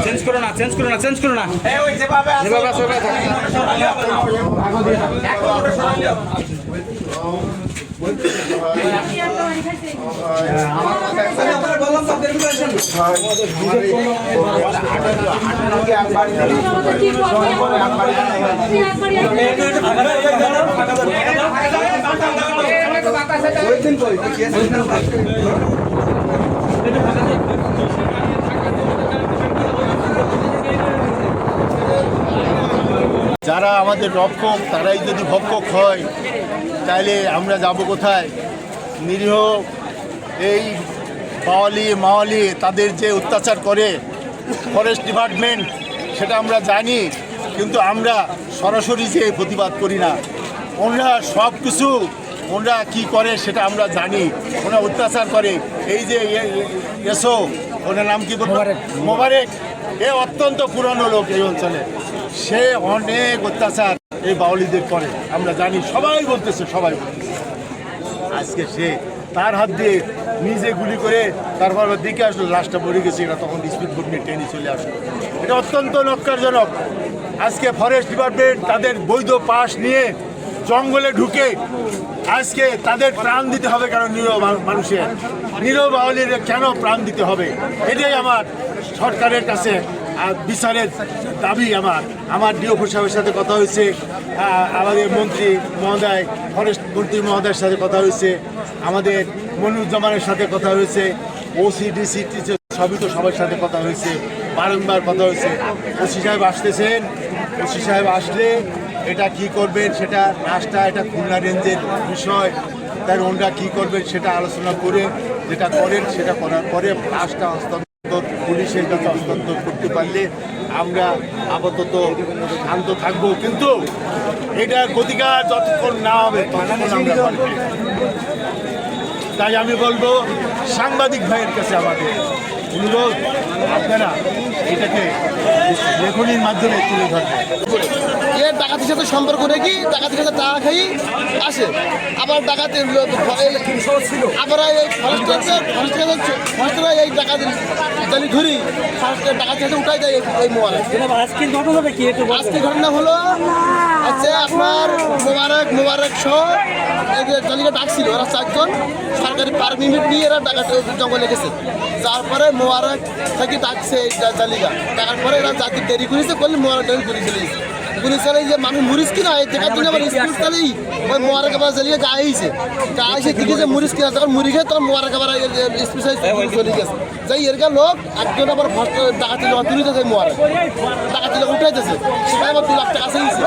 Change করো না, change করো না, চেঞ্জ করো না। যারা আমাদের রক্ষক তারাই যদি ভক্ষক হয় তাহলে আমরা যাব কোথায়? নিরীহ এই বাওয়ালি মাওয়ালি তাদের যে অত্যাচার করে ফরেস্ট ডিপার্টমেন্ট সেটা আমরা জানি, কিন্তু আমরা সরাসরি যে প্রতিবাদ করি না। ওনারা সব কিছু ওনারা কী করে সেটা আমরা জানি। ওনারা অত্যাচার করে। এই যে এসো, ওনার নাম কি মোবারক, এ অত্যন্ত পুরনো লোক এই অঞ্চলে। সে অনেক অত্যাচার এই বাউলিদের করে, আমরা জানি, সবাই বলতেছে। আজকে সে তার হাত দিয়ে নিজে গুলি করে তারপর দিকে আসলো, লাশটা পড়ে গেছে। এটা তখন স্পিড বোট নিয়ে ট্রেনে চলে আসলো। এটা অত্যন্ত নক্কারজনক। আজকে ফরেস্ট ডিপার্টমেন্ট তাদের বৈধ পাস নিয়ে জঙ্গলে ঢুকে আজকে তাদের প্রাণ দিতে হবে। কারণ নিরীহ মানুষের, নিরীহ বাউলির কেন প্রাণ দিতে হবে? এটাই আমার সরকারের কাছে বিচারের দাবি। আমার ডিওপি সাহেবের সাথে কথা হয়েছে, আমাদের মন্ত্রী মহোদয়, ফরেস্ট মন্ত্রী মহোদয়ের সাথে কথা হয়েছে, আমাদের মনিরুজ্জামানের সাথে কথা হয়েছে, ওসিডিসি সবই তো সবার সাথে কথা হয়েছে, বারংবার কথা হয়েছে। ওসি সাহেব আসতেছেন, ওসি সাহেব আসলে এটা কি করবেন সেটা রাস্তা, এটা খুলনা রেঞ্জের বিষয়, তাই ওনারা কী করবেন সেটা আলোচনা করে যেটা করেন সেটা করার পরে লাশটা হস্তান্তর পুলিশের কাছে হস্তান্তর করতে পারলে আমরা আপাতত শান্ত থাকবো। কিন্তু এটার প্রতিকার যতক্ষণ না হবে ততক্ষণ আমরা পারবো। তাই আমি বলবো সাংবাদিক ভাইয়ের কাছে আমাদের অনুরোধ, আপনারা এটাকে লেখনির মাধ্যমে তুলে ধরবেন। এর ডাকাতির সাথে সম্পর্ক রেখে ডাকাতির সাথে টাকা খাই আসে, আবার ডাকাতি আমরা এই ফরেস্টরা এই ডাকাতি জানি ধরি ডাকাতির সাথে উঠাই দেয় এই মোবাইল। আজকের ঘটনাটা কি? আজকের ঘটনা হলো হচ্ছে আপনার মোবারক সহ জালিকা ডাকছিল, ওরা 4 জন সরকারি পারমিট নিয়ে এরা ডাকাতি জঙ্গলে গেছে। তারপরে মোবারক থেকে ডাকছে এই জালিকা, ডাকার পরে এরা জাতি দেরি করেছে, করলে মোবারক গুলি চলেছে। গুলি চালাই যে মানুষ মরিস কিনা দেখার জন্য আবার স্কুল চালেই ওই মোবারক আবার জালিকা গাইছে দিকে যে মরিস কিনা, তখন মুড়ি খেয়ে তখন মোবারক আবার স্পেশাল চলে গেছে। যাই এর লোক একজন আবার ডাকাতি তুলিতেছে, মোবারক ডাকাতি উঠাইতেছে, সেটা আবার 2 লাখ টাকা চাইছে।